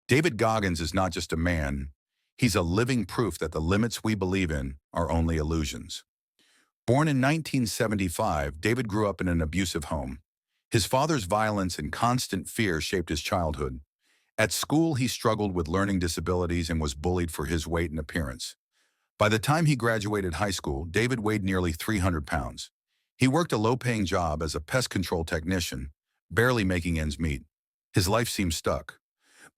David Goggins is not just a man, he's a living proof that the limits we believe in are only illusions. Born in 1975, David grew up in an abusive home. His father's violence and constant fear shaped his childhood. At school, he struggled with learning disabilities and was bullied for his weight and appearance. By the time he graduated high school, David weighed nearly 300 pounds. He worked a low-paying job as a pest control technician, barely making ends meet. His life seemed stuck.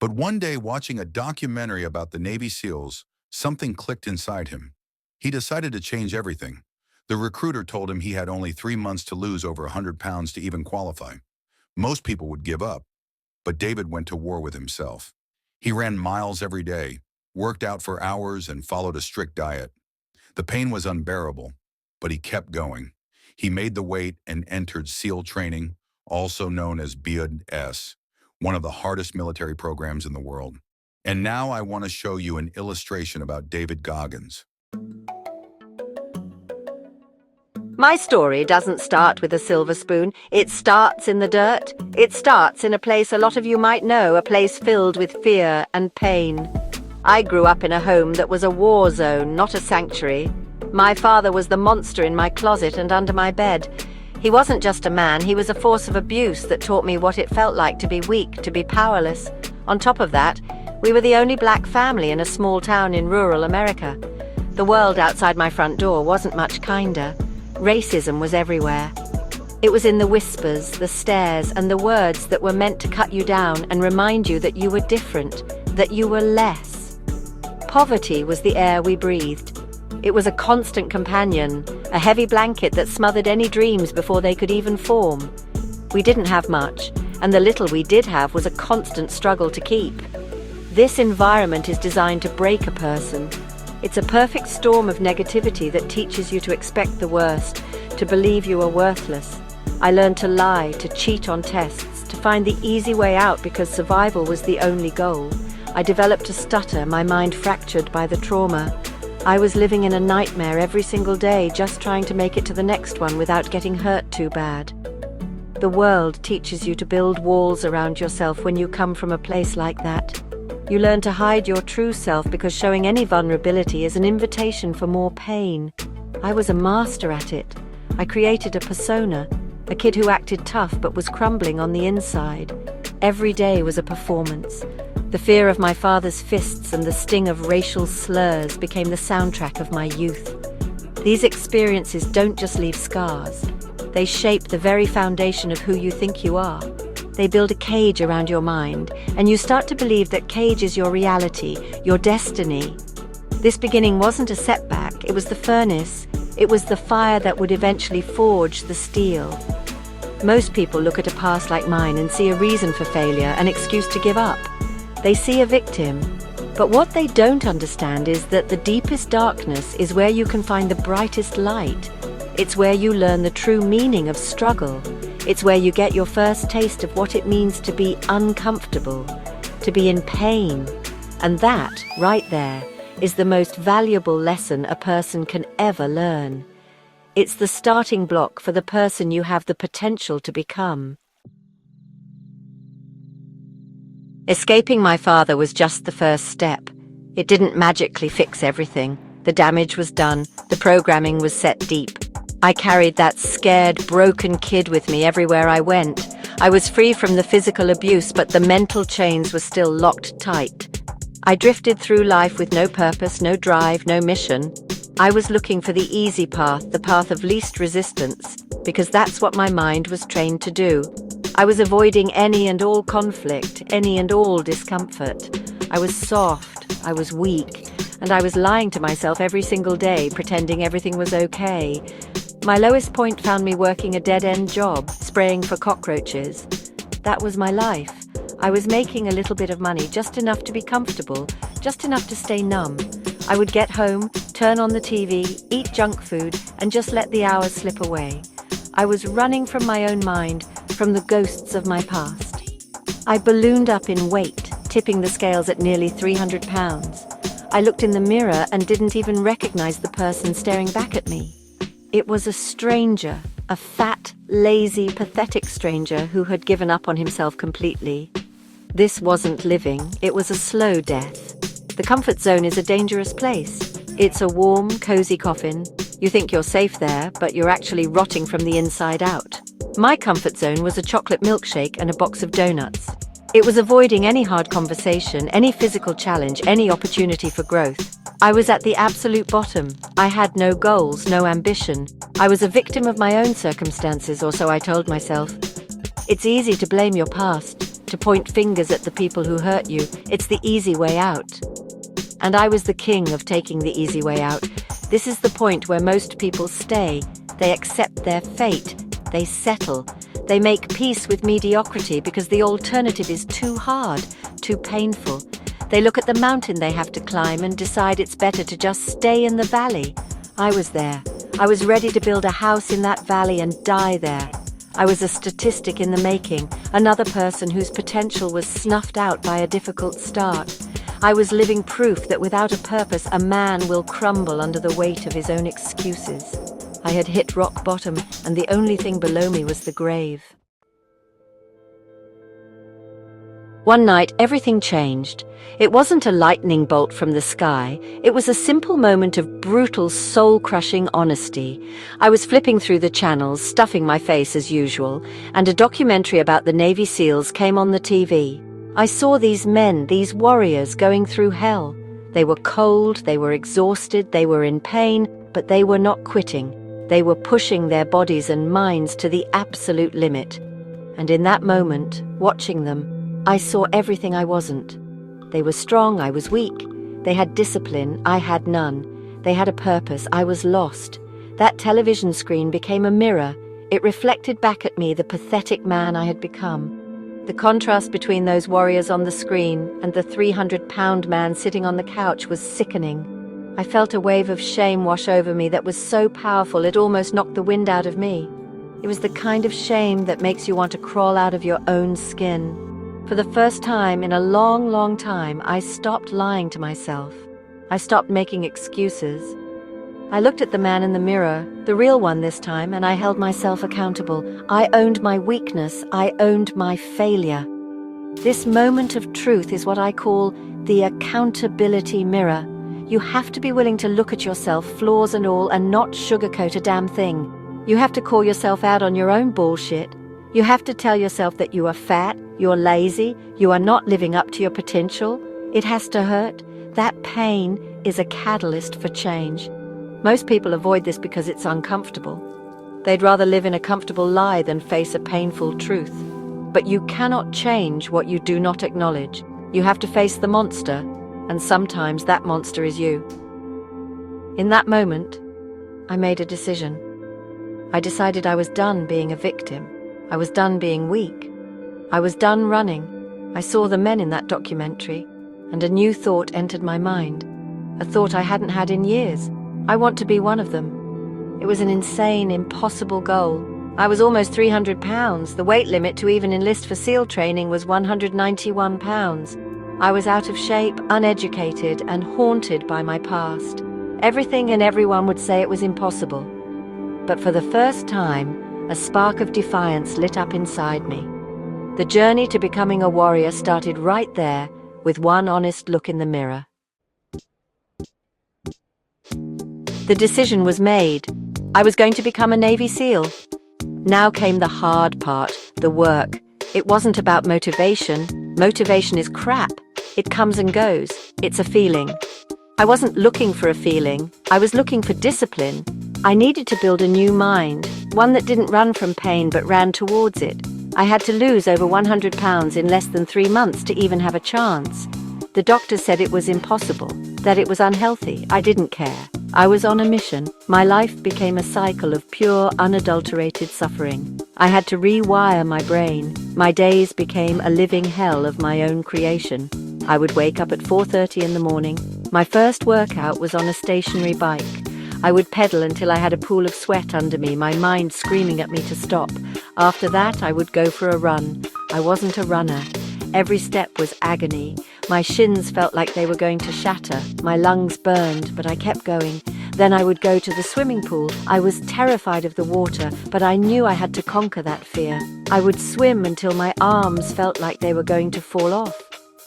But one day, watching a documentary about the Navy SEALs, something clicked inside him. He decided to change everything. The recruiter told him he had only 3 months to lose over 100 pounds to even qualify. Most people would give up, but David went to war with himself. He ran miles every day, worked out for hours, and followed a strict diet. The pain was unbearable, but he kept going. He made the weight and entered SEAL training, also known as BUD-S, one of the hardest military programs in the world. And now I want to show you an illustration about David Goggins. My story doesn't start with a silver spoon. It starts in the dirt. It starts in a place a lot of you might know, a place filled with fear and pain. I grew up in a home that was a war zone, not a sanctuary. My father was the monster in my closet and under my bed. He wasn't just a man, he was a force of abuse that taught me what it felt like to be weak, to be powerless. On top of that, we were the only black family in a small town in rural America. The world outside my front door wasn't much kinder. Racism was everywhere. It was in the whispers, the stares, and the words that were meant to cut you down and remind you that you were different, that you were less. Poverty was the air we breathed. It was a constant companion, a heavy blanket that smothered any dreams before they could even form. We didn't have much, and the little we did have was a constant struggle to keep. This environment is designed to break a person. It's a perfect storm of negativity that teaches you to expect the worst, to believe you are worthless. I learned to lie, to cheat on tests, to find the easy way out because survival was the only goal. I developed a stutter, my mind fractured by the trauma. I was living in a nightmare every single day, just trying to make it to the next one without getting hurt too bad. The world teaches you to build walls around yourself when you come from a place like that. You learn to hide your true self because showing any vulnerability is an invitation for more pain. I was a master at it. I created a persona, a kid who acted tough but was crumbling on the inside. Every day was a performance. The fear of my father's fists and the sting of racial slurs became the soundtrack of my youth. These experiences don't just leave scars. They shape the very foundation of who you think you are. They build a cage around your mind, and you start to believe that cage is your reality, your destiny. This beginning wasn't a setback, it was the furnace. It was the fire that would eventually forge the steel. Most people look at a past like mine and see a reason for failure, an excuse to give up. They see a victim. But what they don't understand is that the deepest darkness is where you can find the brightest light. It's where you learn the true meaning of struggle. It's where you get your first taste of what it means to be uncomfortable, to be in pain. And that, right there, is the most valuable lesson a person can ever learn. It's the starting block for the person you have the potential to become. Escaping my father was just the first step. It didn't magically fix everything. The damage was done. The programming was set deep. I carried that scared, broken kid with me everywhere I went. I was free from the physical abuse, but the mental chains were still locked tight. I drifted through life with no purpose, no drive, no mission. I was looking for the easy path, the path of least resistance, because that's what my mind was trained to do. I was avoiding any and all conflict, any and all discomfort. I was soft, I was weak, and I was lying to myself every single day, pretending everything was okay. My lowest point found me working a dead-end job, spraying for cockroaches. That was my life. I was making a little bit of money, just enough to be comfortable, just enough to stay numb. I would get home, turn on the TV, eat junk food, and just let the hours slip away. I was running from my own mind, from the ghosts of my past. I ballooned up in weight, tipping the scales at nearly 300 pounds. I looked in the mirror and didn't even recognize the person staring back at me. It was a stranger, a fat, lazy, pathetic stranger who had given up on himself completely. This wasn't living, it was a slow death. The comfort zone is a dangerous place. It's a warm, cozy coffin. You think you're safe there, but you're actually rotting from the inside out. My comfort zone was a chocolate milkshake and a box of donuts. It was avoiding any hard conversation, any physical challenge, any opportunity for growth. I was at the absolute bottom. I had no goals, no ambition. I was a victim of my own circumstances, or so I told myself. It's easy to blame your past, to point fingers at the people who hurt you. It's the easy way out. And I was the king of taking the easy way out. This is the point where most people stay. They accept their fate. They settle. They make peace with mediocrity because the alternative is too hard, too painful. They look at the mountain they have to climb and decide it's better to just stay in the valley. I was there. I was ready to build a house in that valley and die there. I was a statistic in the making, another person whose potential was snuffed out by a difficult start. I was living proof that without a purpose, a man will crumble under the weight of his own excuses. I had hit rock bottom, and the only thing below me was the grave. One night, everything changed. It wasn't a lightning bolt from the sky. It was a simple moment of brutal, soul-crushing honesty. I was flipping through the channels, stuffing my face as usual, and a documentary about the Navy SEALs came on the TV. I saw these men, these warriors, going through hell. They were cold, they were exhausted, they were in pain, but they were not quitting. They were pushing their bodies and minds to the absolute limit. And in that moment, watching them, I saw everything I wasn't. They were strong, I was weak. They had discipline, I had none. They had a purpose, I was lost. That television screen became a mirror. It reflected back at me the pathetic man I had become. The contrast between those warriors on the screen and the 300-pound man sitting on the couch was sickening. I felt a wave of shame wash over me that was so powerful it almost knocked the wind out of me. It was the kind of shame that makes you want to crawl out of your own skin. For the first time in a long, long time, I stopped lying to myself. I stopped making excuses. I looked at the man in the mirror, the real one this time, and I held myself accountable. I owned my weakness. I owned my failure. This moment of truth is what I call the accountability mirror. You have to be willing to look at yourself, flaws and all, and not sugarcoat a damn thing. You have to call yourself out on your own bullshit. You have to tell yourself that you are fat, you're lazy, you are not living up to your potential. It has to hurt. That pain is a catalyst for change. Most people avoid this because it's uncomfortable. They'd rather live in a comfortable lie than face a painful truth. But you cannot change what you do not acknowledge. You have to face the monster, and sometimes that monster is you. In that moment, I made a decision. I decided I was done being a victim. I was done being weak. I was done running. I saw the men in that documentary, and a new thought entered my mind. A thought I hadn't had in years. I want to be one of them. It was an insane, impossible goal. I was almost 300 pounds. The weight limit to even enlist for SEAL training was 191 pounds. I was out of shape, uneducated, and haunted by my past. Everything and everyone would say it was impossible. But for the first time, a spark of defiance lit up inside me. The journey to becoming a warrior started right there, with one honest look in the mirror. The decision was made. I was going to become a Navy SEAL. Now came the hard part, the work. It wasn't about motivation. Motivation is crap. It comes and goes. It's a feeling. I wasn't looking for a feeling. I was looking for discipline. I needed to build a new mind, one that didn't run from pain but ran towards it. I had to lose over 100 pounds in less than 3 months to even have a chance. The doctor said it was impossible, that it was unhealthy. I didn't care. I was on a mission. My life became a cycle of pure, unadulterated suffering. I had to rewire my brain. My days became a living hell of my own creation. I would wake up at 4:30 in the morning. My first workout was on a stationary bike. I would pedal until I had a pool of sweat under me, my mind screaming at me to stop. After that, I would go for a run. I wasn't a runner. Every step was agony. My shins felt like they were going to shatter. My lungs burned, but I kept going. Then I would go to the swimming pool. I was terrified of the water, but I knew I had to conquer that fear. I would swim until my arms felt like they were going to fall off.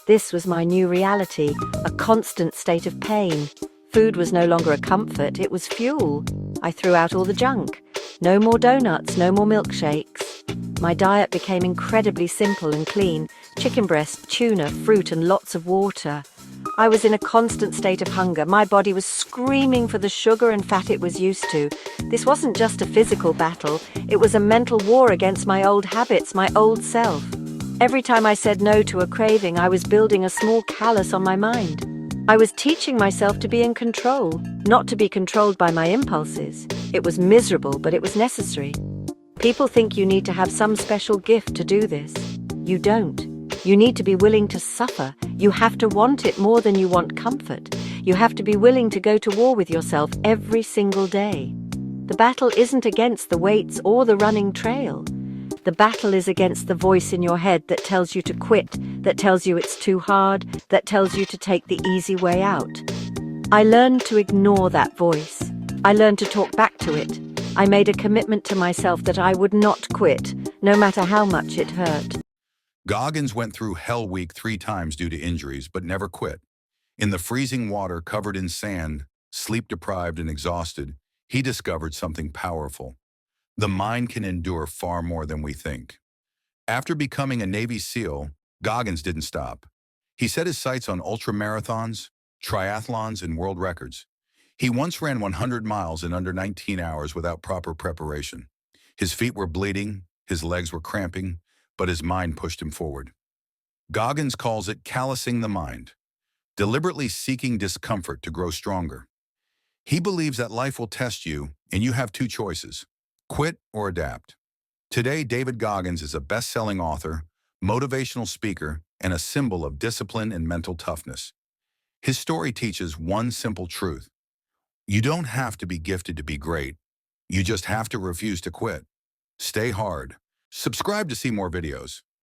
This was my new reality, a constant state of pain. Food was no longer a comfort, it was fuel. I threw out all the junk. No more donuts, no more milkshakes. My diet became incredibly simple and clean: chicken breast, tuna, fruit, and lots of water. I was in a constant state of hunger. My body was screaming for the sugar and fat it was used to. This wasn't just a physical battle, it was a mental war against my old habits, my old self. Every time I said no to a craving, I was building a small callus on my mind. I was teaching myself to be in control, not to be controlled by my impulses. It was miserable, but it was necessary. People think you need to have some special gift to do this. You don't. You need to be willing to suffer. You have to want it more than you want comfort. You have to be willing to go to war with yourself every single day. The battle isn't against the weights or the running trail. The battle is against the voice in your head that tells you to quit, that tells you it's too hard, that tells you to take the easy way out. I learned to ignore that voice. I learned to talk back to it. I made a commitment to myself that I would not quit, no matter how much it hurt. Goggins went through Hell Week 3 times due to injuries, but never quit. In the freezing water, covered in sand, sleep-deprived and exhausted, he discovered something powerful. The mind can endure far more than we think. After becoming a Navy SEAL, Goggins didn't stop. He set his sights on ultramarathons, triathlons, and world records. He once ran 100 miles in under 19 hours without proper preparation. His feet were bleeding, his legs were cramping, but his mind pushed him forward. Goggins calls it callousing the mind, deliberately seeking discomfort to grow stronger. He believes that life will test you, and you have two choices: quit or adapt. Today, David Goggins is a best-selling author, motivational speaker, and a symbol of discipline and mental toughness. His story teaches one simple truth: you don't have to be gifted to be great. You just have to refuse to quit. Stay hard. Subscribe to see more videos.